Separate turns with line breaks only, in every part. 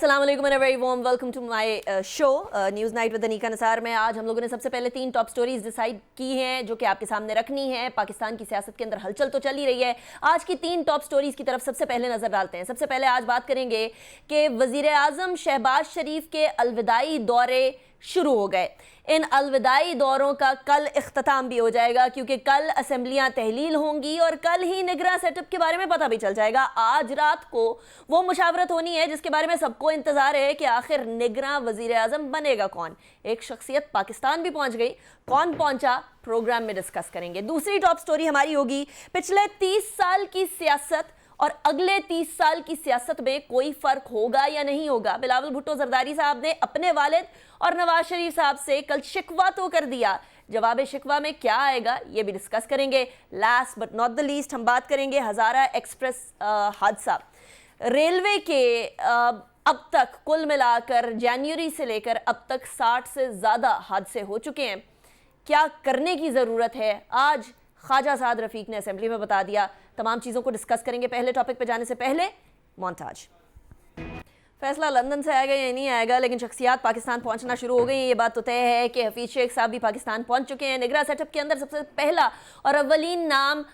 अस्सलाम वालेकुम and very warm welcome to my show news night with Anika Nisar में। आज हम लोगों ने सबसे पहले 3 टॉप स्टोरीज डिसाइड की हैं जो कि आपके सामने रखनी है। पाकिस्तान की सियासत के अंदर हलचल तो चल ही रही है। आज की 3 टॉप स्टोरीज की तरफ सबसे पहले नजर डालते हैं। सबसे पहले आज बात करेंगे कि वजीर आजम शहबाज शरीफ के अलविदाई दौरे शुरू हो गए। इन अलविदाई दौरों का कल इख्तिताम भी हो जाएगा क्योंकि कल असेंबलियां तहलील होंगी और कल ही निगरां सेटअप के बारे में पता भी चल जाएगा। आज रात को वो मुशावरत होनी है जिसके बारे में सबको इंतजार है कि आखिर निगरां वजीर आजम बनेगा कौन। एक शख्सियत पाकिस्तान भी पहुंच गई, कौन पहुंचा प्रोग्राम में डिस्कस करेंगे। दूसरी टॉप स्टोरी हमारी होगी पिछले 30 साल की सियासत और अगले 30 साल की सियासत में कोई फर्क होगा या नहीं होगा। बिलावल भुट्टो जरदारी साहब ने अपने वालिद और नवाज शरीफ साहब से कल शिकवा तो कर दिया, जवाब शिकवा में क्या आएगा ये भी डिस्कस करेंगे। Last but not the least हम बात करेंगे हजारा एक्सप्रेस हादसा। रेलवे के अब तक कुल मिलाकर जनवरी से लेकर अब तक 60 से ज्यादा हादसे हो चुके हैं। क्या करने की जरूरत है, आज ख्वाजा साद रफीक ने असेंबली में बता दिया। तमाम चीज़ों को डिस्कस करेंगे। पहले टॉपिक पे जाने से पहले मोन्टाज। फैसला लंदन से आएगा या नहीं आएगा, लेकिन शख्सियात पाकिस्तान पहुंचना शुरू हो गई हैं। ये बात तो तय है कि हफीज शेख साहब भी पाकिस्तान पहुंच चुके हैं। निगरां सेटअप के अंदर सबसे पहला और अव्वलीन नाम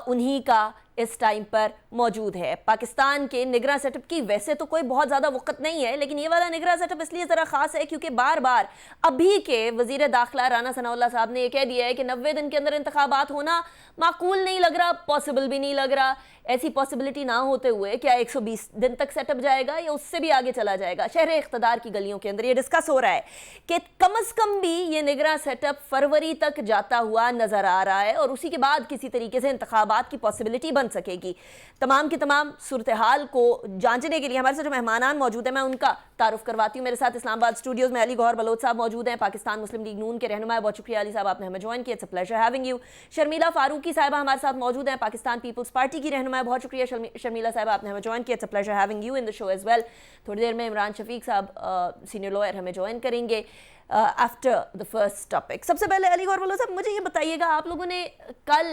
उन्हीं का इस टाइम पर मौजूद है। पाकिस्तान के निगरां सेटअप की वैसे तो कोई बहुत ज़्यादा वक्त नहीं है, लेकिन ये वाला निगरां सेटअप इसलिए ज़रा ख़ास है क्योंकि बार बार अभी के वज़ीर दाखिला राना सनाउल्लाह साहब ने यह कह दिया है कि 90 दिन के अंदर इंतखाबात होना माकूल नहीं लग रहा, पॉसिबल भी नहीं लग रहा। ऐसी पॉसिबिलिटी ना होते हुए क्या 120 दिन तक सेटअप जाएगा या उससे भी आगे चला जाएगा। शहर इख्तदार की गलियों के अंदर ये डिस्कस हो रहा है कि कम अज़ कम भी ये निगरां सेटअप फरवरी तक जाता हुआ नज़र आ रहा है और उसी के बाद किसी तरीके से इंतखाबात की पॉसिबिलिटी बन सकेगी। तमाम की तमाम सूरत हाल को जांचने के लिए हमारे साथ जो मेहमान मौजूद है मैं उनका तारुफ करवाती हूँ। मेरे साथ इस्लामाबाद स्टूडियोज में अली गौहर बलोच साहब मौजूद हैं, पाकिस्तान मुस्लिम लीग नून के रहनुमा। बहुत शुक्रिया अली साहब, आपने हमें ज्वाइन किया। It's a pleasure having you. Sharmila Farooqui साहिबा हमारे साथ मौजूद हैं, पाकिस्तान पीपल्स पार्टी की रहनुमा। बहुत शुक्रिया शर्मिला साहिबा, आपने हमें ज्वाइन किया। It's a pleasure having you in the show as well. थोड़ी देर में इमरान शफीक साहब सीनियर लॉयर हमें ज्वाइन करेंगे आफ्टर द फर्स्ट टॉपिक। सबसे पहले अली गौहर बलोच साहब, मुझे ये बताइएगा, आप लोगों ने कल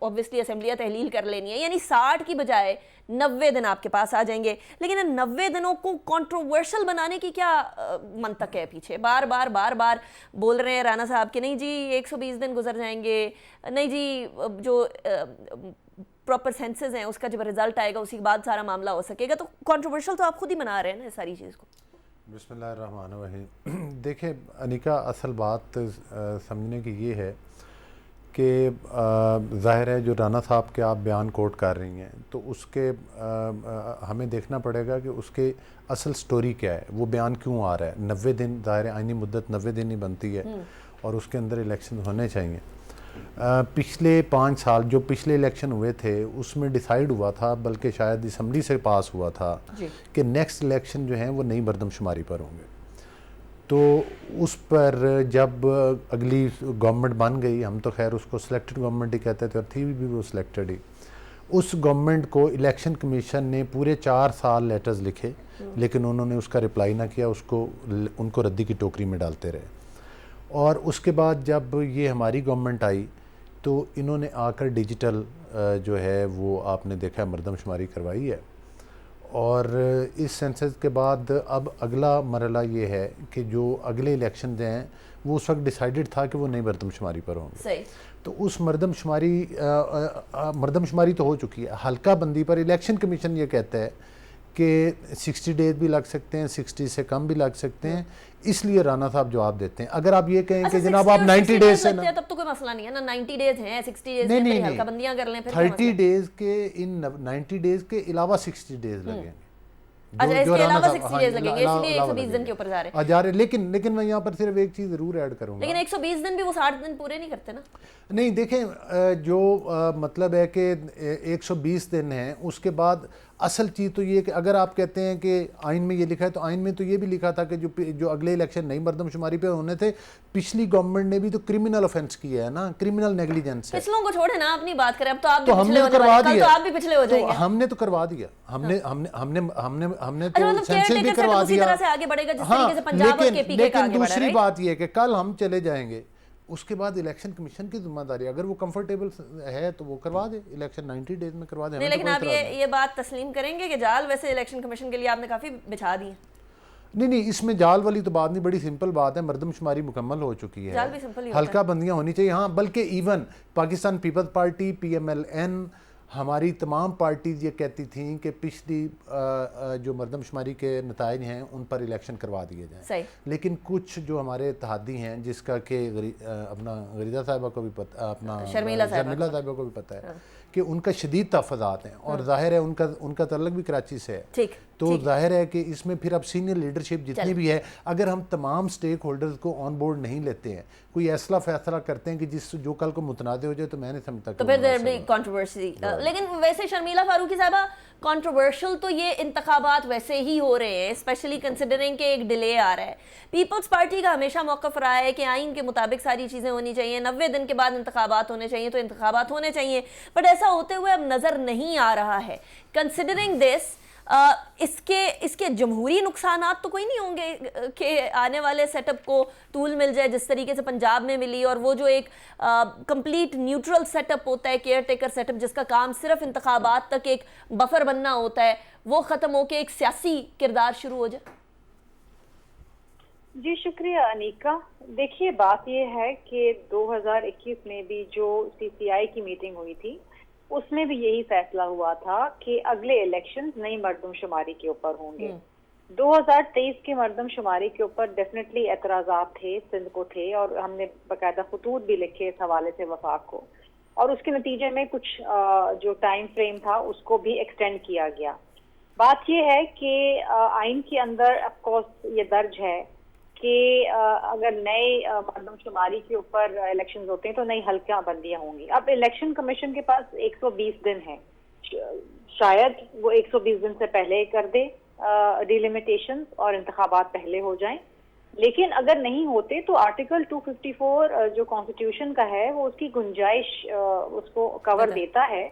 ऑब्वियसली असेंबलियाँ तहलील कर लेनी है, यानी 60 की बजाय 90 दिन आपके पास आ जाएंगे, लेकिन इन 90 दिनों को कंट्रोवर्शियल बनाने की क्या मंतक है पीछे? बार बार बोल रहे हैं राना साहब कि नहीं जी 120 दिन गुजर जाएंगे, नहीं जी जो प्रॉपर सेंसेस हैं उसका जब रिजल्ट आएगा उसी के बाद सारा मामला हो सकेगा। तो कंट्रोवर्शियल तो आप खुद ही बना रहे हैं ना सारी चीज़ को।
बिस्मिल्लाहिर्रहमानिर्रहीम। देखिए अनिका, असल बात समझने की ये है कि ज़ाहिर है जो राना साहब के आप बयान कोट कर रही हैं तो उसके हमें देखना पड़ेगा कि उसके असल स्टोरी क्या है, वो बयान क्यों आ रहा है। 90 दिन ज़ाहिर है आइनी मुद्दत 90 दिन ही बनती है और उसके अंदर इलेक्शन होने चाहिए। पिछले 5 साल जो पिछले इलेक्शन हुए थे उसमें डिसाइड हुआ था, बल्कि शायद असम्बली से पास हुआ था कि नेक्स्ट इलेक्शन जो हैं वो नई मरदमशुमारी पर होंगे। तो उस पर जब अगली गवर्नमेंट बन गई, हम तो खैर उसको सिलेक्टेड गवर्नमेंट ही कहते थे और थी भी वो सिलेक्टेड ही, उस गवर्नमेंट को इलेक्शन कमीशन ने पूरे 4 साल लेटर्स लिखे लेकिन उन्होंने उसका रिप्लाई ना किया, उनको रद्दी की टोकरी में डालते रहे। और उसके बाद जब ये हमारी गवर्नमेंट आई तो इन्होंने आकर डिजिटल जो है वो आपने देखा मरदमशुमारी करवाई है। और इस सेंसस के बाद अब अगला मरला ये है कि जो अगले इलेक्शन हैं वो उस वक्त डिसाइडेड था कि वो नई मरदमशुमारी पर होंगे। तो उस मरदमशुमारी तो हो चुकी है, हल्का बंदी पर इलेक्शन कमीशन ये कहता है कि 60 डेज भी लग सकते हैं, 60 से कम भी लग सकते हैं। इसलिए राना साहब जवाब देते हैं। अगर आप ये कहें कि जनाब आप 90 डेज से ना,
तब तो कोई मसला नहीं है ना, 90 डेज हैं, 60 डेज
नहीं
हल्का बंदियां कर लें, फिर
30 डेज के इन 90 डेज के अलावा 60 डेज लगेंगे।
अच्छा, इसके अलावा 60 डेज लगेंगे, इसलिए 120 दिन के ऊपर जा रहे हैं।
लेकिन मैं यहाँ पर सिर्फ एक चीज़ ज़रूर ऐड करूँगा।
लेकिन 120 दिन भी वो 60 दिन पूरे नहीं करते ना।
नहीं देखें, जो मतलब है कि 120 दिन हैं, उसके बाद असल चीज़ तो ये कि अगर आप कहते हैं कि आइन में ये लिखा है तो आइन में तो ये भी लिखा था कि जो अगले इलेक्शन नई मरदमशुमारी पे होने थे, पिछली गवर्नमेंट ने भी तो क्रिमिनल ऑफेंस किया है ना, क्रिमिनल नेग्लिजेंस है।
पिछलों को छोड़े ना, अपनी बात करें, अब तो आप
तो हमने करवा दिया,
तो आप भी पिछले हो जाएंगे।
हमने तो करवा दिया, हमने
तो
सेंसस भी करवा दिया।
आगे बढ़ेगा जिस तरीके से पंजाब और केपी के आगे बढ़ा।
दूसरी बात ये है कि कल हम चले जाएंगे, उसके बाद इलेक्शन कमीशन की जिम्मेदारी, अगर वो कंफर्टेबल है तो वो करवा दे, इलेक्शन 90 डेज में करवा दे।
नहीं, लेकिन आप ये बात तस्लीम करेंगे कि जाल वैसे इलेक्शन कमीशन के लिए आपने काफ़ी बिछा दी है।
नहीं, इसमें जाल वाली तो बात नहीं, बड़ी सिंपल बात है, मर्दमशुमारी मुकम्मल हो चुकी
जाल
है,
भी सिंपल ही होता
हल्का बंदियां होनी चाहिए। हाँ, बल्कि इवन पाकिस्तान पीपल्स पार्टी PMLN, हमारी तमाम पार्टीज ये कहती थीं कि पिछली जो मर्दमशुमारी के नताइज हैं उन पर इलेक्शन करवा दिए जाएं।
सही।
लेकिन कुछ जो हमारे इत्तेहादी हैं, जिसका कि अपना गरीदा साहिबा को भी पता, अपना
शर्मिला
साहिबा को भी पता है कि उनका शदीद तहफ़्फ़ुज़ात हैं, और जाहिर है उनका तल्लुक़ भी कराची से है।
ठीक,
तो जाहिर है कि इसमें फिर अब सीनियर लीडरशिप जितनी भी है, अगर हम तमाम स्टेक होल्डर्स को ऑन बोर्ड नहीं लेते हैं, कोई ऐसा फैसला करते हैं कि जो कल को मुतनादे हो जाए, तो मैं नहीं समझता
तो फिर देयर बी कंट्रोवर्सी। लेकिन वैसे शर्मिला फारूकी साहबा, कंट्रोवर्शियल तो ये इंतखाबात वैसे ही हो रहे हैं, स्पेशली कंसिडरिंग के एक डिले आ रहा है। पीपल्स पार्टी का हमेशा मौक़िफ़ रहा है कि आइन के मुताबिक सारी चीज़ें होनी चाहिए, 90 दिन के बाद इंतखाबात होने चाहिए, तो इंतखाबात होने चाहिए, बट ऐसा होते हुए अब नज़र नहीं आ रहा है। कंसिडरिंग दिस, इसके जमहूरी नुकसानात तो कोई नहीं होंगे कि आने वाले सेटअप को टूल मिल जाए जिस तरीके से पंजाब में मिली, और वो जो एक कंप्लीट न्यूट्रल सेटअप होता है, केयर टेकर सेटअप, जिसका काम सिर्फ इंतखाबात तक एक बफर बनना होता है, वो ख़त्म होकर एक सियासी किरदार शुरू हो जाए?
जी शुक्रिया अनीका। देखिए, बात यह है कि 2021 में भी जो CCI की मीटिंग हुई थी, उसमें भी यही फैसला हुआ था कि अगले इलेक्शंस नई मर्दमशुमारी के ऊपर होंगे। 2023 के मर्दमशुमारी के ऊपर डेफिनेटली एतराज़ात थे, सिंध को थे, और हमने बाकायदा खतूत भी लिखे इस हवाले से वफाक को, और उसके नतीजे में कुछ जो टाइम फ्रेम था उसको भी एक्सटेंड किया गया। बात यह है कि आइन के अंदर ऑफकोर्स ये दर्ज है कि अगर नए मर्दमशुमारी के ऊपर इलेक्शंस होते हैं तो नई हल्का बंदियां होंगी। अब इलेक्शन कमीशन के पास 120 दिन है, शायद वो 120 दिन से पहले कर दे डिलिमिटेशंस और इंतखाबात पहले हो जाएं, लेकिन अगर नहीं होते तो आर्टिकल 254 जो कॉन्स्टिट्यूशन का है वो उसकी गुंजाइश उसको कवर देता है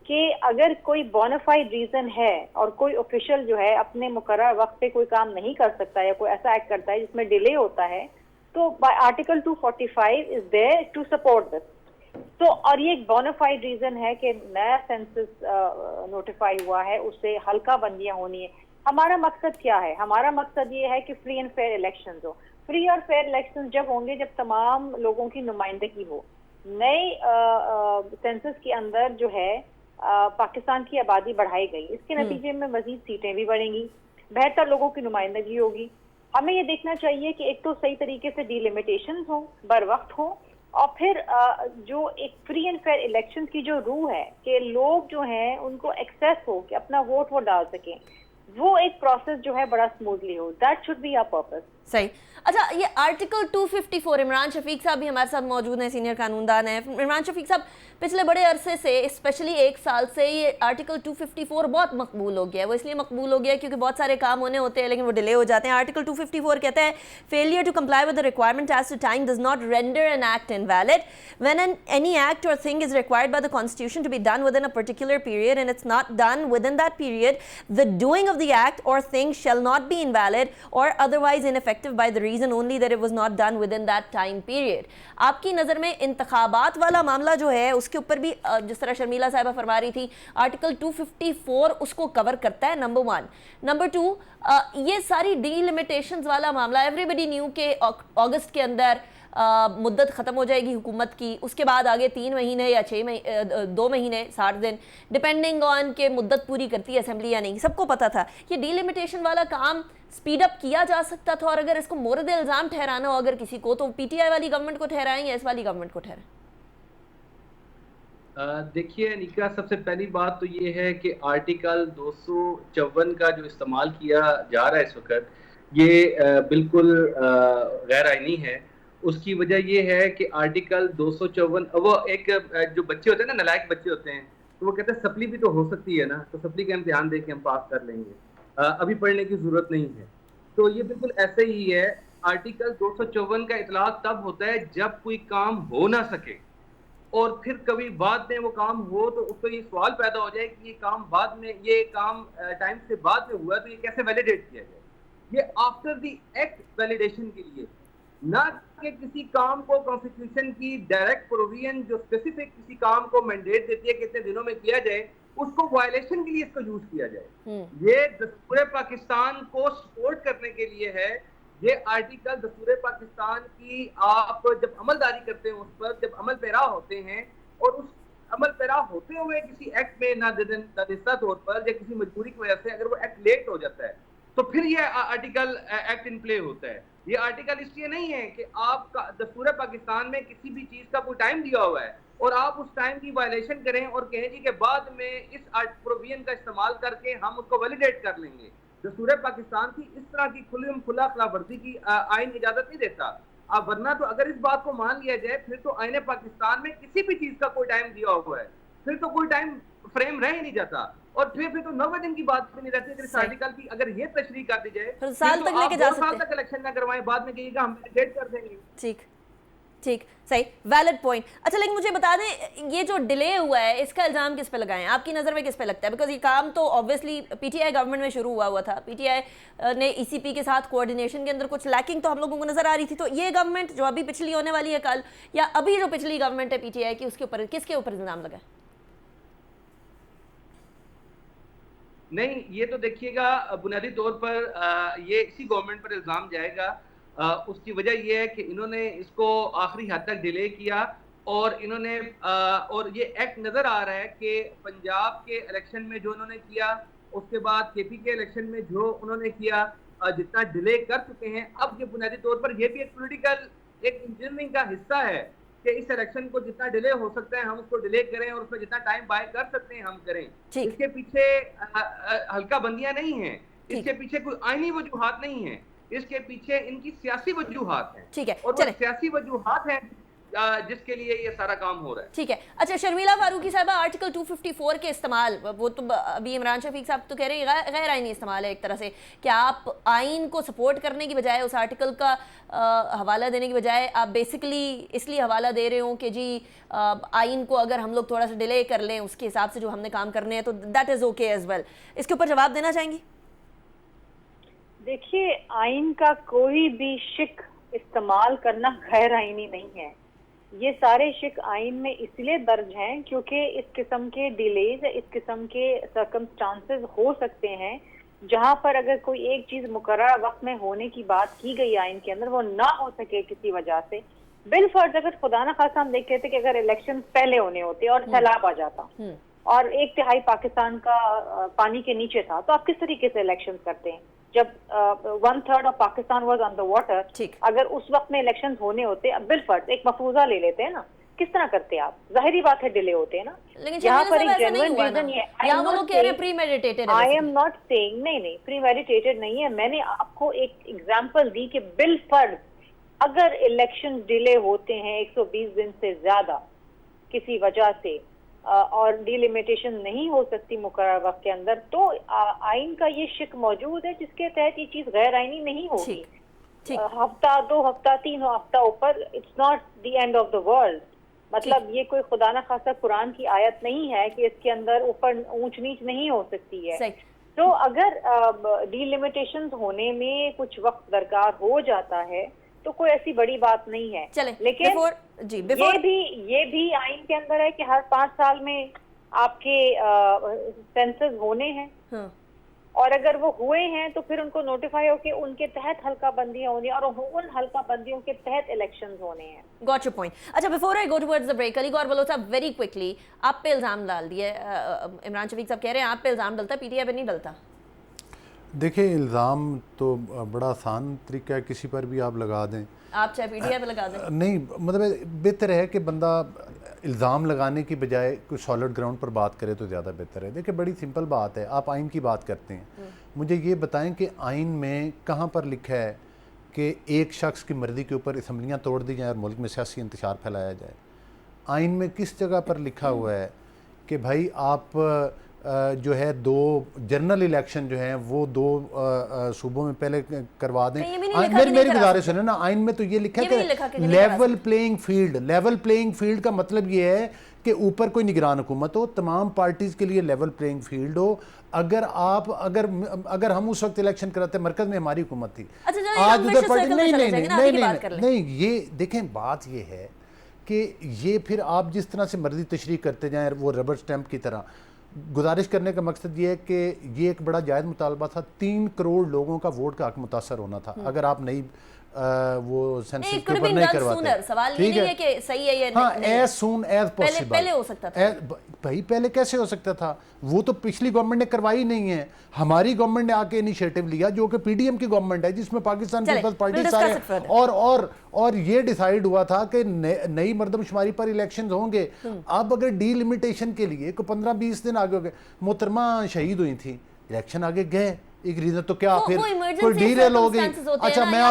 कि अगर कोई बोनाफाइड रीजन है और कोई ऑफिशियल जो है अपने मुकर्रर वक्त पे कोई काम नहीं कर सकता या कोई ऐसा एक्ट करता है जिसमें डिले होता है, तो by article 245 is there to support this. तो और ये एक बोनाफाइड रीजन है कि नया सेंसस नोटिफाई हुआ है, उससे हल्का बंदियां होनी है। हमारा मकसद क्या है? हमारा मकसद ये है कि फ्री एंड फेयर इलेक्शंस हो। फ्री और फेयर इलेक्शंस जब होंगे जब तमाम लोगों की नुमाइंदगी हो। नए सेंसस के अंदर जो है पाकिस्तान की आबादी बढ़ाई गई, इसके नतीजे में मजीद सीटें भी बढ़ेंगी, बेहतर लोगों की नुमाइंदगी होगी। हमें ये देखना चाहिए कि एक तो सही तरीके से डिलिमिटेशन हो, बर वक्त हो, और फिर जो एक फ्री एंड फेयर इलेक्शन की जो रूह है कि लोग जो हैं उनको एक्सेस हो कि अपना वोट वो डाल सकें, वो एक प्रोसेस जो है बड़ा स्मूथली हो। That should be our purpose.
सही। अच्छा, ये आर्टिकल 254, इमरान शफीक साहब भी हमारे साथ मौजूद हैं, सीनियर कानूनदान हैं। इमरान शफीक साहब, पिछले बड़े अरसे से, स्पेशली 1 साल से, ये आर्टिकल 254 बहुत मकबूल हो गया है। वो इसलिए मकबूल हो गया है क्योंकि बहुत सारे काम होने होते हैं लेकिन वो डिले हो जाते हैं। आर्टिकल 254 कहता है, failure to comply with the requirement as to time does not render an act invalid when any act or thing is required by the constitution to be done within a particular period and it's not done within that period, the doing of the act or thing shall not be invalid or otherwise ineffective by the reason only that it was not done within that time period. आपकी नज़र में इंतखाबात वाला मामला जो है उसके ऊपर भी जिस तरह शर्मिला साहिबा फरमा रही थी, आर्टिकल 254 उसको कवर करता है, नंबर 1। नंबर 2, ये सारी डीलिमिटेशंस वाला मामला, एवरीबडी न्यू के अगस्त के अंदर मुद्दत ख़त्म हो जाएगी हुकूमत की, उसके बाद आगे 3 महीने या 2 महीने 60 दिन डिपेंडिंग ऑन के मुद्दत पूरी करती है असेंबली या नहीं, सबको पता था। ये डीलिमिटेशन वाला काम स्पीड अप किया जा सकता था, और अगर इसको मोरद इल्ज़ाम ठहराना हो अगर किसी को, तो PTI वाली गवर्नमेंट को ठहराएं या इस वाली गवर्नमेंट को ठहराएं?
देखिए अनिका, सबसे पहली बात तो ये है कि आर्टिकल 254 का जो इस्तेमाल किया जा रहा है इस वक्त, ये बिल्कुल गैर आईनी है। उसकी वजह ये है कि आर्टिकल 254, वो एक जो बच्चे होते हैं ना, नालायक बच्चे होते हैं, तो वो कहते हैं सप्ली भी तो हो सकती है ना, तो सप्ली का इम्तिहान दे के हम पास कर लेंगे, अभी पढ़ने की जरूरत नहीं है। तो ये बिल्कुल ऐसे ही है। आर्टिकल 254 का इतलाक तब होता है जब कोई काम हो ना सके और फिर कभी बाद में वो काम हो, तो उसको ये सवाल पैदा हो जाए कि ये काम बाद में, ये काम टाइम से बाद में हुआ, तो ये कैसे वैलिडेट किया जाए। ये आफ्टर द एक्ट वैलिडेशन के लिए, ना कि किसी काम को कॉन्स्टिट्यूशन की डायरेक्ट प्रोविजन जो स्पेसिफिक किसी काम को मैंडेट देती है कि इतने दिनों में किया जाए, उसको वायलेशन के लिए इसको यूज किया जाए। ये दस्तूर पाकिस्तान को सपोर्ट करने के लिए है। ये आर्टिकल दस्तूर पाकिस्तान की आप जब अमलदारी करते हैं, उस पर जब अमल पैरा होते हैं और उस अमल पैरा होते हुए किसी एक्ट में नादिस्ता तौर पर या किसी मजबूरी की वजह से अगर वो एक्ट लेट हो जाता है तो फिर ये आर्टिकल एक्ट इन प्ले होता है। ये आर्टिकल इसलिए नहीं है कि आपका दस्तूर पाकिस्तान में किसी भी चीज का कोई टाइम दिया हुआ है और आप उस टाइम की वायलेशन करें और कहें जी के बाद में इस प्रोविजन का इस्तेमाल करके हम उसको वैलिडेट कर लेंगे। दस्तूर पाकिस्तान की इस तरह की खुला खिलाफवर्जी की आइन इजाजत नहीं देता। अब वरना तो अगर इस बात को मान लिया जाए फिर तो आईने पाकिस्तान में किसी भी चीज का कोई टाइम दिया हुआ है, फिर तो कोई टाइम फ्रेम रह ही नहीं जाता और फिर तो 90 दिन की बात भी नहीं रहती। अगर इस आर्टिकल की अगर ये तशरीह कर दी जाए
फिर साल तक लेके जा सकते हैं,
साल तक इलेक्शन ना करवाएं, बाद में कहिएगा हम वैलिडेट कर देंगे।
ठीक ठीक, सही, वैलिड पॉइंट। अच्छा, लेकिन मुझे बता दें ये जो डिले हुआ है इसका इल्ज़ाम किस पे लगाएं? आपकी नज़र में किस पे लगता है? बिकॉज ये काम तो ऑब्वियसली पीटीआई गवर्नमेंट में शुरू हुआ था। पीटीआई ने ईसीपी के साथ कोऑर्डिनेशन के अंदर कुछ लैकिंग तो हम लोगों को नज़र आ रही थी। तो ये गवर्नमेंट जो अभी पिछली होने वाली है कल, या अभी जो पिछली गवर्नमेंट है पीटीआई की, उसके ऊपर किसके ऊपर इल्ज़ाम लगाए?
नहीं, ये तो देखिएगा बुनियादी तौर पर ये इसी गवर्नमेंट पर इल्ज़ाम जाएगा। उसकी वजह यह है कि इन्होंने इसको आखिरी हद तक डिले किया और इन्होंने और ये एक्ट नज़र आ रहा है कि पंजाब के इलेक्शन में जो उन्होंने किया, उसके बाद केपी के इलेक्शन में जो उन्होंने किया, जितना डिले कर चुके हैं, अब ये बुनियादी तौर पर यह भी एक पॉलिटिकल एक इंजीनियरिंग का हिस्सा है कि इस इलेक्शन को जितना डिले हो सकता है हम उसको डिले करें और उसमें जितना टाइम बाय कर सकते हैं हम करें। इसके पीछे हल्का बंदियां नहीं है, इसके पीछे कोई आईनी वजूहात नहीं है, इसके पीछे इनकी सियासी वजूहात हैं।
ठीक है,
और वो सियासी वजूहात हैं जिसके लिए ये सारा काम हो रहा है।
ठीक है। अच्छा, शर्मिला फारूकी साहबा, आर्टिकल 254 के इस्तेमाल, वो तो अभी इमरान शफीक साहब तो कह रहे हैं गैर आईनी इस्तेमाल है एक तरह से। क्या आप आइन को सपोर्ट करने की बजाय, उस आर्टिकल का हवाला देने की बजाय आप बेसिकली इसलिए हवाला दे रहे हो कि जी आइन को अगर हम लोग थोड़ा सा डिले कर लें उसके हिसाब से जो हमने काम करने हैं तो that is okay as well? इसके ऊपर जवाब देना चाहेंगी?
देखिए, आइन का कोई भी शिक इस्तेमाल करना गैर आइनी नहीं है। ये सारे शिक आइन में इसलिए दर्ज हैं क्योंकि इस किस्म के डिलेज, इस किस्म के सर्कमस्टांसेस हो सकते हैं जहां पर अगर कोई एक चीज मुकर्रर वक्त में होने की बात की गई आइन के अंदर, वो ना हो सके किसी वजह से। बिलफर्ज अगर खुदा ना खासा हम देखते थे कि अगर इलेक्शन पहले होने होते और सैलाब आ जाता और 1/3 पाकिस्तान का पानी के नीचे था, तो आप किस तरीके से इलेक्शन करते हैं? जब 1/3 of Pakistan was on the water, अगर उस वक्त में इलेक्शन होने होते, अब बिलफर्ज एक मफरूजा ले लेते हैं ना, किस तरह करते आप? जाहिर बात है डिले होते हैं ना।
लेकिन यहाँ पर एक जेन्युइन रीजन ये है, वो लोग कह रहे हैं प्रीमेडिटेटेड है।
आई एम नॉट सेइंग, नहीं प्रीमेडिटेटेड नहीं है। मैंने आपको एक एग्जांपल दी कि बिलफर्ज अगर इलेक्शन डिले होते हैं 120 दिन से ज्यादा किसी वजह से और डिलिमिटेशन नहीं हो सकती मुकर्रर वक्त के अंदर, तो आइन का ये शिक मौजूद है जिसके तहत ये चीज गैर आइनी नहीं होगी। हफ्ता, 2 हफ्ता, 3 हफ्ता ऊपर, it's not the end of the world. मतलब ये कोई खुदा ना खासा कुरान की आयत नहीं है कि इसके अंदर ऊपर ऊंच नीच नहीं हो सकती है। तो अगर डिलिमिटेशन होने में कुछ वक्त दरकार हो जाता है तो कोई ऐसी बड़ी बात नहीं है। लेकिन ये भी आइन के अंदर है कि हर 5 साल में आपके सेंसस होने हैं और अगर वो हुए हैं तो फिर उनको नोटिफाई हो कि उनके तहत हल्का बंदियां होनी और उन हल्का बंदियों के तहत इलेक्शंस होने हैं।
Got your point. अच्छा, before I go towards the break, Ali Gaur Baloch साहब, वेरी क्विकली, आप पे इल्जाम डाल दिए, इमरान शफीक साहब कह रहे हैं आप पे इल्जाम डलता है, पीटीआई पे नहीं डलता।
देखिए, इल्ज़ाम तो बड़ा आसान तरीका है, किसी पर भी आप लगा दें, आप चाहे पीटीआई पे लगा दें। नहीं, मतलब बेहतर है कि बंदा इल्ज़ाम लगाने की बजाय कुछ सॉलिड ग्राउंड पर बात करे तो ज़्यादा बेहतर है। देखिए, बड़ी सिंपल बात है, आप आइन की बात करते हैं, मुझे ये बताएं कि आइन में कहाँ पर लिखा है कि एक शख्स की मर्ज़ी के ऊपर असम्बलियाँ तोड़ दी जाएँ और मुल्क में सियासी इंतशार फैलाया जाए? आइन में किस जगह पर लिखा हुआ है कि भाई आप जो है 2 जनरल इलेक्शन जो हैं वो 2 सूबों में पहले करवा दें? मेरी गुजारिश है ना, आइन में तो ये लिखा है कि level playing field. Level playing field का मतलब ये है कि ऊपर कोई निगरान हुकूमत हो, तमाम पार्टीज के लिए लेवल प्लेइंग फील्ड हो। अगर हम उस वक्त इलेक्शन कराते, मरकज में हमारी हुकूमत थी, आज उधर पार्टी नहीं, ये देखें, बात ये है कि ये फिर आप जिस तरह से मर्जी तशरीह करते जाएं, वो रबर स्टैंप की तरह, गुजारिश करने का मकसद ये है कि ये एक बड़ा जायज़ मुतालबा था। 3 करोड़ लोगों का वोट का हक मुतासर होना था अगर आप नई वो सेंसस के ऊपर नहीं करवाते।
सवाल ये नहीं है कि सही है या
हाँ,
नहीं।
As soon as possible.
पहले हो सकता था
भाई, पहले कैसे हो सकता था? वो तो पिछली गवर्नमेंट ने करवाई नहीं है। हमारी गवर्नमेंट ने आके इनिशिएटिव लिया, जो कि पीडीएम की गवर्नमेंट है, जिसमें पाकिस्तान पीपल्स पार्टी सारे और ये डिसाइड हुआ था कि नई मर्दमशुमारी पर इलेक्शंस होंगे। अब अगर डीलिमिटेशन के लिए को 15-20 दिन आगे हो गए, मोहतरमा शहीद हुई थी, इलेक्शन आगे गए, एक रीजन तो क्या फिर कोई डील होगी। अच्छा, मैं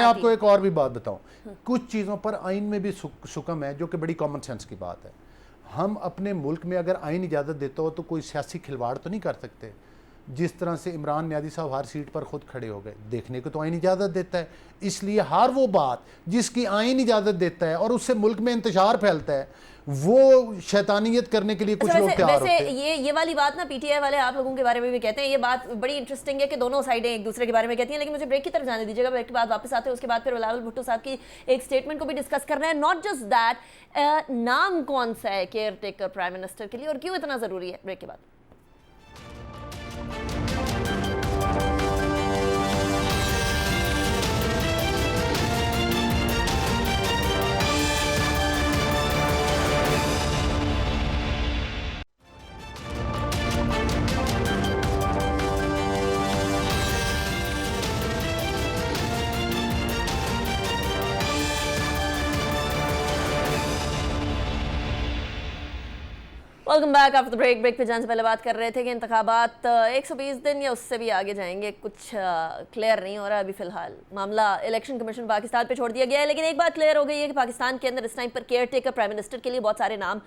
आपको एक और भी बात बताऊं। कुछ चीज़ों पर आइन में भी सुकम है, जो कि बड़ी कॉमन सेंस की बात है। हम अपने मुल्क में अगर आइन इजाज़त देता हो तो कोई सियासी खिलवाड़ तो नहीं कर सकते। जिस तरह से इमरान न्यादी साहब हर सीट पर खुद खड़े हो गए, देखने को तो आइन इजाज़त देता है। इसलिए हर वो बात जिसकी आइन इजाज़त देता है और उससे मुल्क में इंतशार फैलता है, वो शैतानियत करने के लिए कुछ लोग तैयार होते हैं।
ये वाली बात ना पीटीआई वाले आप लोगों के बारे में भी कहते हैं। ये बात बड़ी इंटरेस्टिंग है कि दोनों साइडें एक दूसरे के बारे में कहती हैं। लेकिन मुझे ब्रेक की तरफ जाने दीजिएगा, ब्रेक के बाद वापस आते हैं। उसके बाद फिर बिलावल भुट्टो साहब की एक स्टेटमेंट को भी डिस्कस करना है। नॉट जस्ट दैट, नाम कौन सा है केयर टेकर प्राइम मिनिस्टर के लिए और क्यों इतना जरूरी है? ब्रेक के बाद। Welcome back after the break. Break पे जाने से पहले बात कर रहे थे कि इंतखाबात 120 दिन या उससे भी आगे जाएंगे, कुछ क्लियर नहीं हो रहा अभी फिलहाल। मामला इलेक्शन कमीशन पाकिस्तान पे छोड़ दिया गया है। लेकिन एक बात क्लियर हो गई है कि पाकिस्तान के अंदर इस टाइम पर केयर टेकर प्राइम मिनिस्टर के लिए बहुत सारे नाम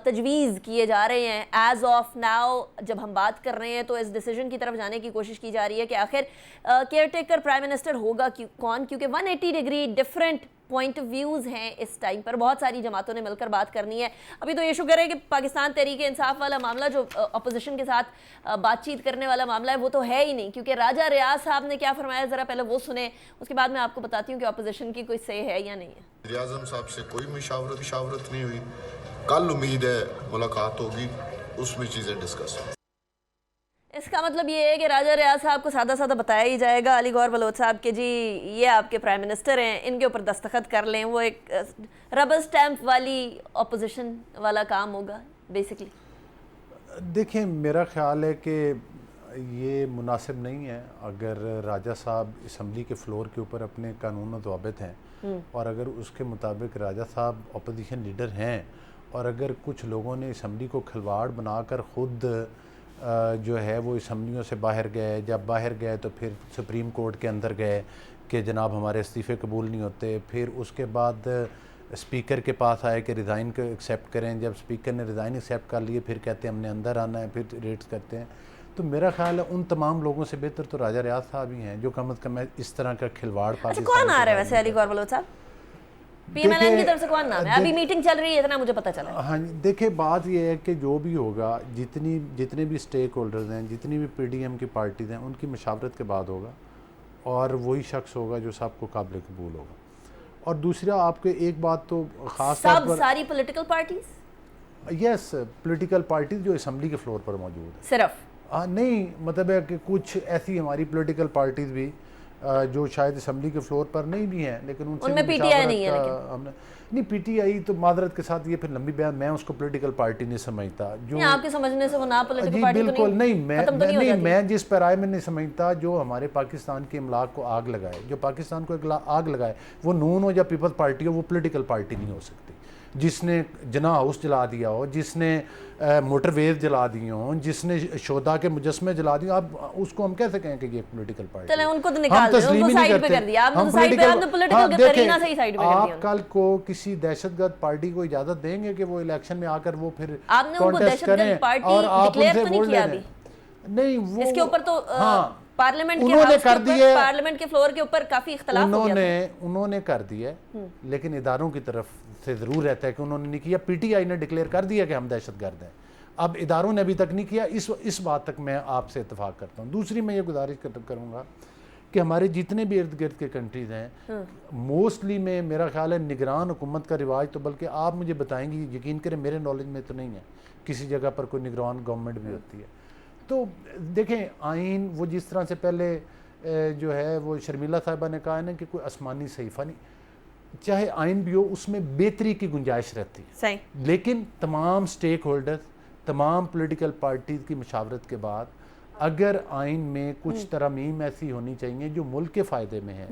तजवीज़ किए जा रहे हैं। एज ऑफ नाउ जब हम बात कर रहे हैं तो इस डिसीजन की तरफ जाने की कोशिश की जा रही है कि आखिर केयर टेकर प्राइम मिनिस्टर होगा कौन, क्योंकि 180 degree different point of views हैं इस टाइम पर। बहुत सारी जमातों ने मिलकर बात करनी है। अभी तो ये शुक्र है कि पाकिस्तान तहरीक इंसाफ वाला मामला, जो अपोजिशन के साथ बातचीत करने वाला मामला है, वो तो है ही नहीं। क्योंकि राजा रियाज साहब ने क्या फरमाया, ज़रा पहले वो सुने, उसके बाद मैं आपको बताती हूँ कि अपोजिशन की कोई से है या नहीं है।
वज़ीर आज़म साहब से कोई मुशावरत नहीं हुई। कल उम्मीद है मुलाकात होगी, उसमें चीज़ें डिस्कस।
इसका मतलब ये है कि राजा रियाज साहब को सादा सादा बताया ही जाएगा अली गौहर बलोच साहब के जी ये आपके प्राइम मिनिस्टर हैं, इनके ऊपर दस्तखत कर लें। वो एक रबर स्टैंप वाली अपोजिशन वाला काम होगा बेसिकली।
देखें, मेरा ख्याल है कि ये मुनासिब नहीं है। अगर राजा साहब असम्बली के फ्लोर के ऊपर अपने कानून और ज़वाबित हैं और अगर उसके मुताबिक राजा साहब अपोजिशन लीडर हैं और अगर कुछ लोगों ने असम्बली को खिलवाड़ बनाकर ख़ुद जो है वो असम्बलियों से बाहर गए, जब बाहर गए तो फिर सुप्रीम कोर्ट के अंदर गए कि जनाब हमारे इस्तीफ़े कबूल नहीं होते, फिर उसके बाद स्पीकर के पास आए कि रिज़ाइन को एक्सेप्ट करें। जब स्पीकर ने रिज़ाइन एक्सेप्ट कर लिए फिर कहते हैं हमने अंदर आना है, फिर रेट्स करते हैं। तो मेरा ख्याल है उन तमाम लोगों से बेहतर तो राजा रियाज साहब ही हैं जो कम अज़ कम इस तरह का खिलवाड़।
अच्छा, कौन आ रहा है वैसे अली गौहर बलोच साहब? पीएमएलएन की तरफ से कौन नाम है? अभी मीटिंग चल रही है, इतना मुझे पता चला।
हाँ, देखिए बात ये है कि जो भी होगा, जितने भी स्टेक होल्डर्स हैं, जितनी भी पीडीएम की पार्टीज़ हैं, उनकी मशावरत के बाद होगा और वही शख्स होगा जो सबको काबिल कबूल होगा। और दूसरा आपको एक बात तो ख़ास तौर पर
सारी political parties,
yes, political parties जो असम्बली के फ्लोर पर मौजूद है।
सिर्फ
नहीं, मतलब है कि कुछ ऐसी हमारी पॉलिटिकल पार्टीज भी जो शायद असम्बली के फ्लोर पर नहीं भी हैं, लेकिन
उनमें पीटीआई नहीं है।
हमने नहीं, पीटीआई तो मादरत के साथ ये फिर लंबी बयान, मैं उसको पॉलिटिकल पार्टी नहीं समझता। जो
आपके समझने से वो ना पॉलिटिकल पार्टी तो
बिल्कुल
नहीं,
मैं जिस पैराए में नहीं समझता जो हमारे पाकिस्तान के इमलाक को आग लगाए, जो पाकिस्तान को आग लगाए, वो नून हो या पीपल्स पार्टी हो, वो पॉलिटिकल पार्टी नहीं हो सकती। जिसने जना हाउस जला दिया हो, जिसने मोटरवेज जला दिए हो, जिसने शोधा के मुजस्मे जला दिए, आप उसको हम कैसे कहें कि ये पॉलिटिकल पार्टी?
चलें उनको तो निकाल दो, उनको साइड पे कर दिया आपने, साइड पे आपने पॉलिटिकल करीना से ही साइड पे कर दिया।
आप कल को किसी दहशतगर्द पार्टी को इजाजत देंगे कि वो इलेक्शन में आकर वो फिर
आपने उनको दहशतगर्द पार्टी डिक्लेयर तो नहीं किया अभी?
नहीं, वो
इसके ऊपर तो पार्लियामेंट के फ्लोर के ऊपर काफी इख्तलाफ हो गया।
उन्होंने कर दिया, लेकिन इदारों की तरफ से जरूर रहता है कि उन्होंने नहीं किया। पीटीआई ने डिक्लेयर कर दिया कि हम दहशतगर्द हैं, अब इदारों ने अभी तक नहीं किया। इस बात तक मैं आपसे इत्तेफाक करता हूँ। दूसरी मैं ये गुजारिश करूँगा कि हमारे जितने भी इर्द गिर्द के कंट्रीज़ हैं मोस्टली में मेरा ख्याल है निगरान हुकूमत का रिवाज, तो बल्कि आप मुझे बताएंगी, यकीन करें मेरे नॉलेज में तो नहीं है किसी जगह पर कोई निगरान गवर्नमेंट भी होती है। तो देखें आइन वो जिस तरह से पहले जो है वो शर्मिला साहिबा ने कहा है ना कि कोई आसमानी सहीफ़ा नहीं, चाहे आइन भी हो उसमें बेहतरी की गुंजाइश रहती है
सही,
लेकिन तमाम स्टेक होल्डर्स, तमाम पॉलिटिकल पार्टीज़ की मशावरत के बाद अगर आइन में कुछ तरमीम ऐसी होनी चाहिए जो मुल्क के फ़ायदे में है,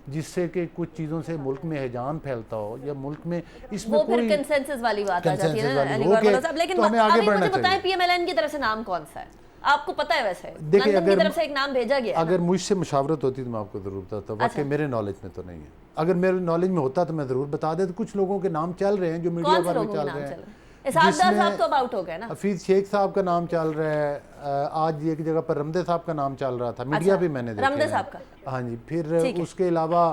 जिससे कि कुछ चीज़ों से मुल्क में हैजान फैलता हो या मुल्क में इसमें
वो
कोई
फिर कंसेंसस वाली बात आ जाती है
consensus
ना
वाली
अली
हो
गौर
के
साहब। लेकिन
तो हमें आगे
अभी
बढ़ना
मुझे बताएं
चाहिए।
पीएमएलएन की तरफ से नाम कौन सा है, आपको पता है? वैसे
देखिए,
लंदन की
अगर-
तरफ से एक नाम भेजा गया है
अगर मुझसे मुशावरत होती तो मैं आपको ज़रूर बताता, वाकई मेरे नॉलेज में तो नहीं है। अगर मेरे नॉलेज में होता तो मैं ज़रूर बता देता। कुछ लोगों के नाम चल रहे हैं जो
ना?
मीडिया
कौन से
पर भी
लोगों के
चल
नाम
रहे
चल
हैं।
रहे हैं? इसहाकदार
जिसमें
साहब तो अब आउट हो गए ना।
हफीज़ शेख साहब का नाम चल रहा है, आज एक जगह पर रमदे साहब का नाम चल रहा था, मीडिया भी मैंने देखा
रमदे
है।
साहब का?
हाँ जी। फिर उसके अलावा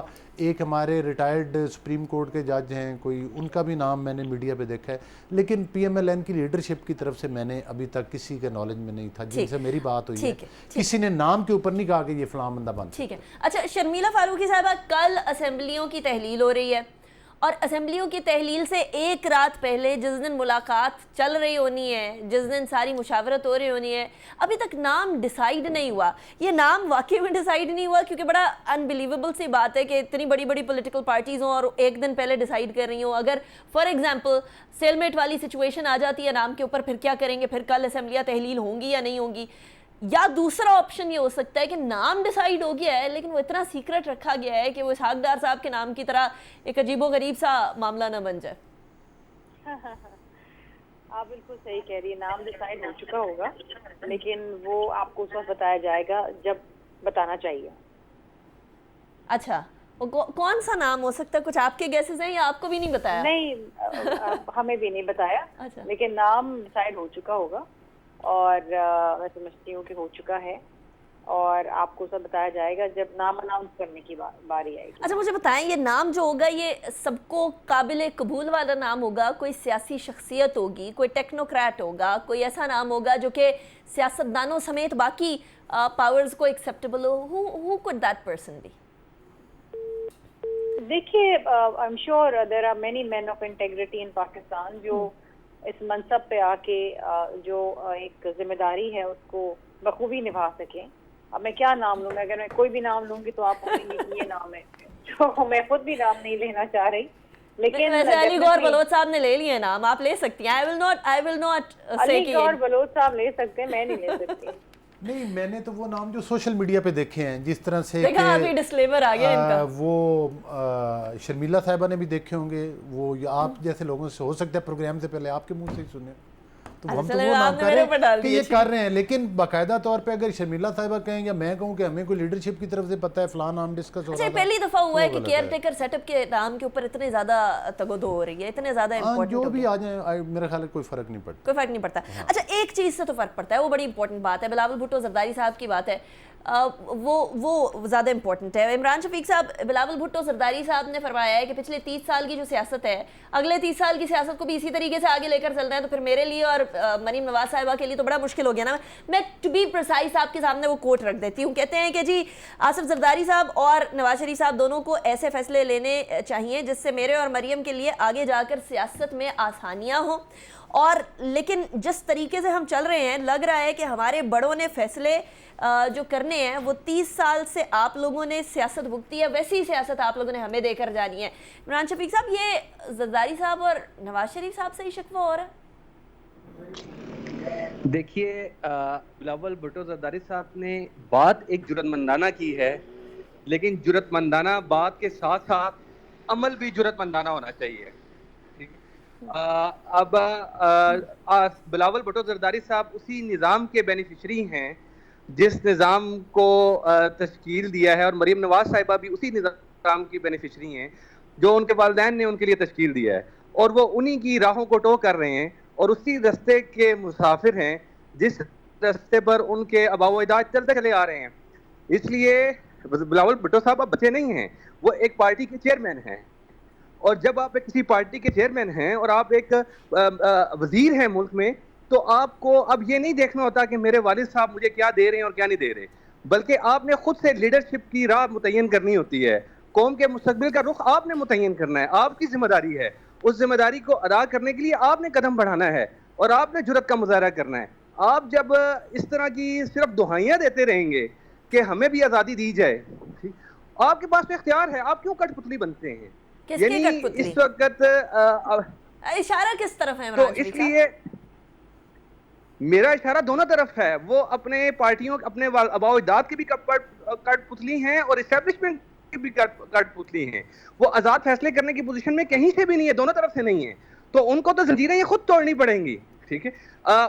एक हमारे रिटायर्ड सुप्रीम कोर्ट के जज हैं कोई, उनका भी नाम मैंने मीडिया पे देखा है, लेकिन पीएमएलएन की लीडरशिप की तरफ से मैंने अभी तक किसी के नॉलेज में नहीं था जिनसे मेरी बात हुई है। किसी ने नाम के ऊपर नहीं कहा कि ये फलां बंदा बन।
ठीक है। अच्छा, शर्मिला फारूकी साहबा, कल असेंबलियों की तहलील हो रही है और असेंबलियों की तहलील से एक रात पहले जिस दिन मुलाकात चल रही होनी है, जिस दिन सारी मुशावरत हो रही होनी है, अभी तक नाम डिसाइड नहीं हुआ। ये नाम वाकई में डिसाइड नहीं हुआ, क्योंकि बड़ा अनबिलीवेबल सी बात है कि इतनी बड़ी बड़ी पॉलिटिकल पार्टीज़ हों और एक दिन पहले डिसाइड कर रही हों। अगर फॉर एग्जांपल स्टेलमेट वाली सिचुएशन आ जाती है नाम के ऊपर, फिर क्या करेंगे? फिर कल असेंबलियाँ तहलील होंगी या नहीं होंगी? या दूसरा ऑप्शन ये हो सकता है कि नाम डिसाइड हो गया है लेकिन वो इतना सीक्रेट रखा गया है कि वो इसहाकदार साहब के नाम की तरह एक अजीबोगरीब सा मामला ना बन जाए।
आप बिल्कुल सही कह रही है, नाम डिसाइड हो चुका होगा लेकिन वो आपको उस वक्त बताया जाएगा जब बताना चाहिए।
अच्छा, वो कौन सा नाम हो सकता है? कुछ आपके गेसेस हैं या आपको भी नहीं बताया?
नहीं, हमें भी नहीं बताया।
अच्छा।
लेकिन नाम डिसाइड हो चुका होगा और मैं समझती हूँ कि हो चुका है और आपको सब बताया जाएगा जब नाम अनाउंस करने की बारी आएगी।
अच्छा, मुझे बताएं, ये नाम जो होगा ये सबको काबिल कबूल वाला नाम होगा? कोई सियासी शख्सियत होगी, कोई टेक्नोक्रेट होगा, कोई ऐसा नाम होगा जो कि सियासतदानों समेत बाकी पावर्स को एक्सेप्टेबल हो? Who could that person be?
देखिए, I am sure there are many man of integrity in Pakistan जो इस मनसब पे आके जो एक जिम्मेदारी है उसको बखूबी निभा सकें। अब मैं क्या नाम लूँ? अगर मैं कोई भी नाम लूंगी तो आप बोलेंगे ये नाम है, तो मैं खुद भी नाम नहीं लेना चाह रही। लेकिन
वैसे अली गौर बलोच साहब ने ले लिए नाम, आप ले सकती हैं। आई विल नॉट से
अली गौर बलोच साहब ले सकते हैं, मैं नहीं ले सकती।
नहीं, मैंने तो वो नाम जो सोशल मीडिया पे देखे हैं, जिस तरह से
देखा अभी डिस्क्लेमर आ गया इनका।
वो शर्मिला साहिबा ने भी देखे होंगे, वो आप जैसे लोगों से हो सकता है प्रोग्राम से पहले आपके मुंह से ही सुने, तो हम तो वो नाम कर रहे हैं कि ये कर रहे हैं। लेकिन बाकायदा तौर पे अगर शर्मिला साहिबा कहें या मैं कहूँ कि हमें कोई लीडरशिप की तरफ से पता है फलां नाम डिस्कस हो रहा है।
पहली दफा हुआ है कि केयर टेकर सेटअप के नाम के ऊपर इतने ज्यादा तगदो हो रही है, इतने ज्यादा इंपॉर्टेंट
जो भी आ जाए मेरे ख्याल में कोई फर्क नहीं पड़ता।
कोई फर्क नहीं पड़ता। अच्छा, एक चीज से तो फर्क पड़ता है, वो बड़ी इंपॉर्टेंट बात है, बिलावल भुट्टो जरदारी साहब की बात है, वो ज़्यादा इंपॉर्टेंट है। इमरान शफीक साहब, बिलावल भुट्टो जरदारी साहब ने फरमाया है कि पिछले 30 साल की जो सियासत है, अगले 30 साल की सियासत को भी इसी तरीके से आगे लेकर चलना है, तो फिर मेरे लिए और मरीम नवाज साहिबा के लिए तो बड़ा मुश्किल हो गया ना। मैं टू बी प्रिसाइज आपके सामने वो कोट रख देती हूँ। कहते हैं कि जी आसिफ जरदारी साहब और नवाज शरीफ साहब दोनों को ऐसे फैसले लेने चाहिए जिससे मेरे और मरीम के लिए आगे जाकर सियासत में आसानियाँ हों, और लेकिन जिस तरीके से हम चल रहे हैं लग रहा है कि हमारे बड़ों ने फैसले जो करने हैं वो 30 साल से आप लोगों ने सियासत भुगती है, वैसी सियासत आप लोगों ने हमें देकर जानी है। इमरान शफीक साहब, ये जरदारी साहब और नवाज शरीफ साहब से ही शिकवा हो रहा है?
देखिए, बिलावल भुट्टो जरदारी साहब ने बात एक जुर्रतमंदाना की है, लेकिन जुर्रतमंदाना बात के साथ साथ अमल भी जुर्रतमंदाना होना चाहिए। अब बिलावल भुट्टो जरदारी साहब उसी निज़ाम के बेनिफिशरी हैं जिस निज़ाम को तश्कील दिया है, और मरीम नवाज साहिबा भी उसी निज़ाम की बेनिफिशरी हैं जो उनके वालिदैन ने उनके लिए तश्कील दिया है, और वो उन्हीं की राहों को टो कर रहे हैं और उसी रास्ते के मुसाफिर हैं जिस रास्ते पर उनके आबाओ अजदाद चलते चले आ रहे हैं। इसलिए बिलावल भुट्टो साहब अब बचे नहीं हैं, वो एक पार्टी के चेयरमैन हैं, और जब आप किसी पार्टी के चेयरमैन हैं और आप एक वजीर हैं मुल्क में, तो आपको अब ये नहीं देखना होता कि मेरे वालिद साहब मुझे क्या दे रहे हैं और क्या नहीं दे रहे। बल्कि आपने खुद से लीडरशिप की राह मुतय्यन करनी होती है। कौम के मुस्तकबिल का रुख आपने मुतय्यन करना है, आपकी जिम्मेदारी है। उस जिम्मेदारी को अदा करने के लिए आपने कदम बढ़ाना है और आपने जुर्रत का मुजाहरा करना है। आप जब इस तरह की सिर्फ दुहाइयां देते रहेंगे कि हमें भी आज़ादी दी जाए, आपके पास तो इख्तियार है, आप क्यों कठपुतली बनते हैं?
किसकी कठपुतली?
इस वक्त
इशारा किस तरफ है?
तो इसलिए मेरा इशारा दोनों तरफ है। वो अपने पार्टियों, अपने अबाओ-इजदाद की भी कठपुतली हैं और इस्टेब्लिशमेंट की भी कठपुतली हैं। वो आज़ाद फैसले करने की पोजीशन में कहीं से भी नहीं है, दोनों तरफ से नहीं है। तो उनको तो जंजीरें ये खुद तोड़नी पड़ेंगी, ठीक है।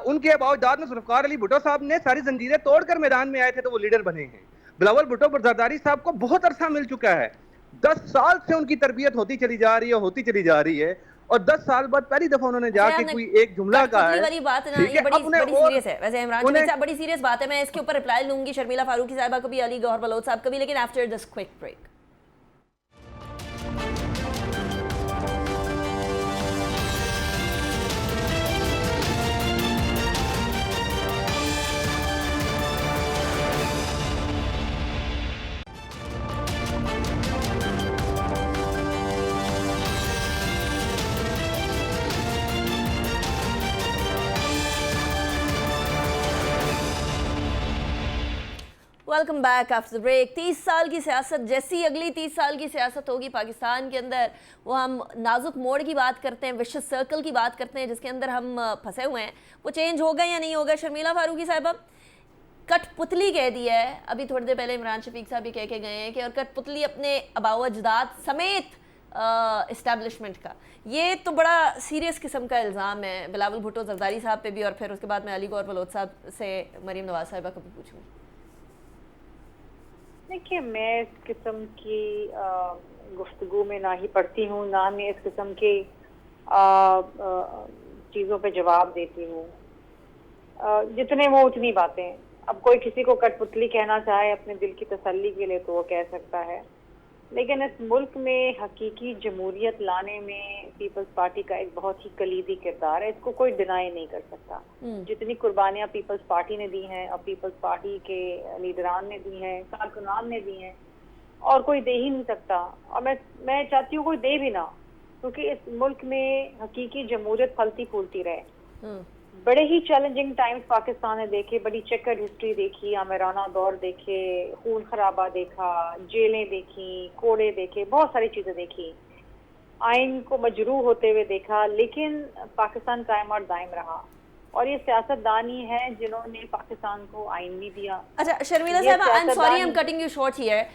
उनके अबाओ-इजदाद में जुल्फ़िकार अली भुट्टो साहब ने सारी जंजीरें तोड़कर मैदान में आए थे तो वो लीडर बने हैं। बिलावल भुट्टो जरदारी साहब को बहुत अरसा मिल चुका है, 10 साल से उनकी तरबियत होती चली जा रही है और 10 साल बाद पहली दफा उन्होंने जाके कोई एक जुमला कहा है।
वाली बात ना, ये बड़ी सीरियस है। वैसे इमरान शफीक साहब, बड़ी सीरियस बात है। मैं इसके ऊपर रिप्लाई लूंगी शर्मिला फारूकी साहिबा को भी, अली गौहर बलोच साहब को भी, लेकिन after this quick break. Welcome back after the break. 30 साल की सियासत, जैसी अगली 30 साल की सियासत होगी पाकिस्तान के अंदर, वो हम नाजुक मोड़ की बात करते हैं, विशिष्ट सर्कल की बात करते हैं जिसके अंदर हम फंसे हुए हैं, वो चेंज होगा या नहीं होगा? शर्मिला फारूकी साहिबा, कठपुतली कह दी है अभी थोड़ी देर पहले इमरान शफीक साहब भी कह के गए हैं कि, और कठपुतली अपने अबाव अजदाद समेत इस्टेब्लिशमेंट का, ये तो बड़ा सीरियस किस्म का इल्ज़ाम है बिलावल भुट्टो जरदारी साहब पे भी, और फिर उसके बाद मैं अली गौहर बलोच साहब से मरीम नवाज साहिबा को भी पूछूंगी।
देखिए, मैं इस किस्म की गुफ्तगू में ना ही पढ़ती हूँ, ना मैं इस किस्म की चीज़ों पे जवाब देती हूँ। जितने वो उतनी बातें। अब कोई किसी को कठपुतली कहना चाहे अपने दिल की तसल्ली के लिए तो वो कह सकता है, लेकिन इस मुल्क में हकीकी जमहूरियत लाने में पीपल्स पार्टी का एक बहुत ही कलीदी किरदार है। इसको कोई डिनाई नहीं कर सकता। जितनी कुर्बानियां पीपल्स पार्टी ने दी हैं और पीपल्स पार्टी के लीडरान ने दी हैं, कारकुनान ने दी हैं, और कोई दे ही नहीं सकता। और मैं चाहती हूँ कोई दे भी ना, क्योंकि इस मुल्क में हकीकी जमहूरियत फलती फूलती रहे। बड़े ही चैलेंजिंग टाइम्स पाकिस्तान ने देखे, बड़ी चेकर्ड हिस्ट्री देखी, आमिराना दौर देखे, खून खराबा देखा, जेलें देखी, कोड़े देखे, बहुत सारी चीजें देखी, आइन को मजरूह होते हुए देखा, लेकिन पाकिस्तान कायम और दायम रहा। और ये सियासतदानी है जिन्होंने पाकिस्तान को आइन भी दिया।
अच्छा शर्मिला साहब, I am sorry, I am cutting you short here.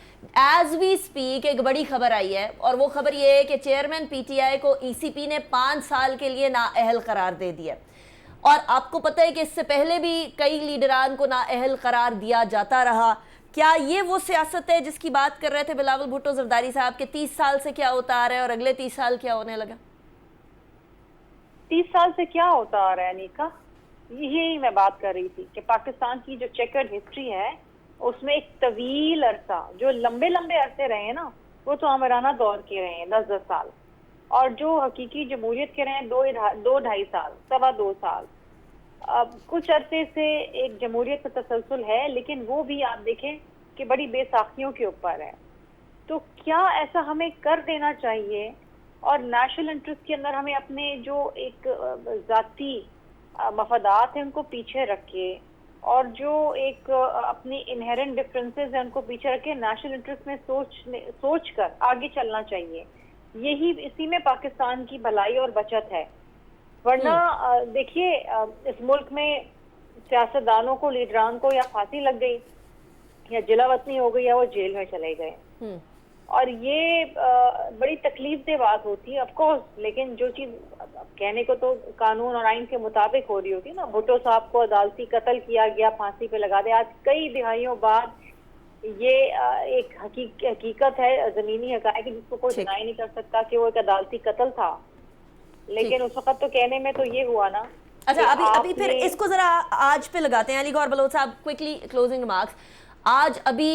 As we speak एक बड़ी खबर आई है, और वो खबर ये है कि चेयरमैन पीटीआई को ईसीपी ने 5 साल के लिए नाअहल करार दे दिया। और आपको पता है कि इससे पहले भी कई लीडरान को नाअहल करार दिया जाता रहा। क्या ये वो सियासत है जिसकी बात कर रहे थे बिलावल भुट्टो जरदारी साहब के 30 साल से क्या होता आ रहा है और अगले 30 साल क्या होने लगा?
30 साल से क्या होता आ रहा है निका, यही मैं बात कर रही थी कि पाकिस्तान की जो चेकर्ड हिस्ट्री है उसमें एक तवील अरसा, जो लंबे लंबे अरसे रहे हैं ना, वो तो आमिराना दौर के रहे हैं 10-10 साल, और जो हकीकी जमहूरियत के रहे हैं 2-2.5 साल, 2.25 साल। अब कुछ अरसे से एक जमहूरियत का तसलसल है, लेकिन वो भी आप देखें कि बड़ी बेसाखियों के ऊपर है। तो क्या ऐसा हमें कर देना चाहिए और नेशनल इंटरेस्ट के अंदर हमें अपने जो एक जाती मफादात हैं उनको पीछे रख के, और जो एक अपनी इनहेरेंट डिफरेंसेस हैं उनको पीछे रख के नेशनल इंटरेस्ट में सोच कर आगे चलना चाहिए। यही इसी में पाकिस्तान की भलाई और बचत है। वरना देखिए, इस मुल्क में सियासतदानों को, लीडरान को या फांसी लग गई या जिलावतनी हो गई या वो जेल में चले गए, और ये बड़ी तकलीफ दे बात होती है ऑफ कोर्स, लेकिन जो चीज कहने को तो कानून और आइन के मुताबिक हो रही होती है ना। भुट्टो साहब को अदालती कत्ल किया गया, फांसी पे लगा दिया। आज कई दिहाइयों बाद ये एक हकीकत है, जमीनी हकायक, जिसको कोई डिनाई नहीं कर सकता कि वो एक अदालती कत्ल था, लेकिन उस वक्त तो कहने में तो ये हुआ ना।
अच्छा, अभी फिर इसको जरा आज पे लगाते हैं। अली गौहर बलोच साहब, क्विकली क्लोजिंग रिमार्क्स। आज अभी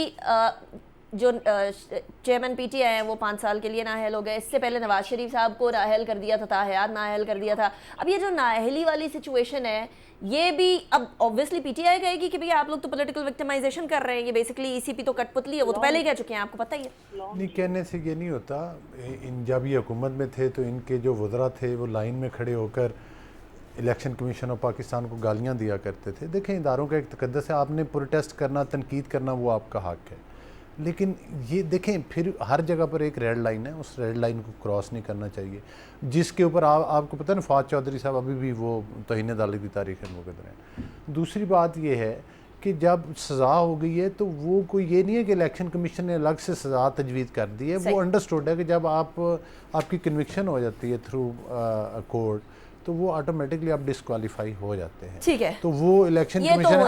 जो चेयरमैन पीटीआई हैं वो 5 साल के लिए नाअहल हो गए। इससे पहले नवाज शरीफ साहब को नाअहल कर दिया था, ताहयात नाअहल कर दिया था। अब ये जो नाअहली वाली सिचुएशन है ये भी अब ऑब्वियसली पीटीआई कहेगी कि भैया आप लोग तो पॉलिटिकल विक्टिमाइजेशन कर रहे हैं, ये बेसिकली ईसीपी तो कठपुतली है, वो तो पहले ही कह चुके हैं, आपको पता ही है।
नहीं, कहने से ये नहीं होता। जब ये हुकूमत में थे तो इनके जो वज़रा थे वो लाइन में खड़े होकर इलेक्शन कमीशन ऑफ पाकिस्तान को गालियां दिया करते थे। देखें, इदारों का एक तकद्दस है, आपने प्रोटेस्ट करना, तनकीद करना, वो आपका हक है, लेकिन ये देखें फिर हर जगह पर एक रेड लाइन है, उस रेड लाइन को क्रॉस नहीं करना चाहिए, जिसके ऊपर आपको पता है ना, फवाद चौधरी साहब अभी भी वो तौहीन अदालत की तारीख में मुकदमे हैं। दूसरी बात ये है कि जब सज़ा हो गई है तो वो कोई ये नहीं है कि इलेक्शन कमीशन ने अलग से सज़ा तजवीज़ कर दी है। वो अंडरस्टूड है कि जब आपकी कन्विक्शन हो जाती है थ्रू कोर्ट तो वो ऑटोमेटिकली आप डिस्क्वालीफाई हो जाते हैं।
ठीक है,
तो वो इलेक्शन कमीशन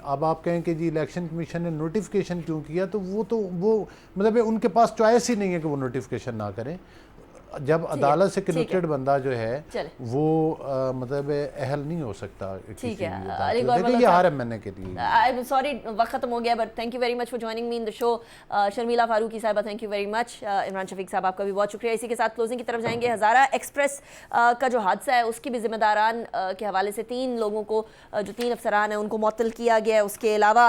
अब आप कहें कि जी इलेक्शन कमीशन ने नोटिफिकेशन क्यों किया, तो वो मतलब उनके पास चॉइस ही नहीं है कि वो नोटिफिकेशन ना करें। जब अदालत से कन्विक्टेड बंदा जो है वो मतलब अहल नहीं हो सकता।
ठीक है,
ये RMNA के लिए
आई एम सॉरी वक्त खत्म हो गया, but thank you very much for joining me in the show. Sharmila Farooqui साहबा, thank you very much. Imran Shafiq साहब, आपका भी बहुत शुक्रिया। इसी के साथ क्लोजिंग की तरफ जाएंगे। हज़ारा एक्सप्रेस का जो हादसा है उसकी भी जिम्मेदारान के हवाले से 3 लोगों को, जो 3 अफसरान हैं उनको मुअत्तल किया गया है। उसके अलावा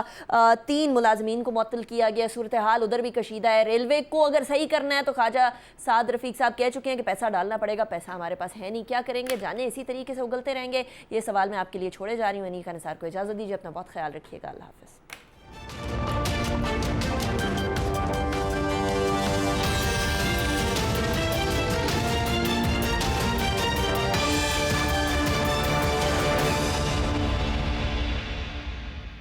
3 मुलाजमीन को मुअत्तल किया गया। सूरत हाल उधर भी कशीदा है। रेलवे को अगर सही करना है तो ख्वाजा साद रफीक साहब कह चुके हैं कि पैसा डालना पड़ेगा, पैसा हमारे पास है नहीं, क्या करेंगे जाने, इसी तरीके से उगलते रहेंगे। ये सवाल मैं आपके लिए छोड़े जा रही हूँ। अनीका निसार को इजाज़त दीजिए, अपना बहुत ख्याल रखिएगा। अल्लाह हाफ़िज़।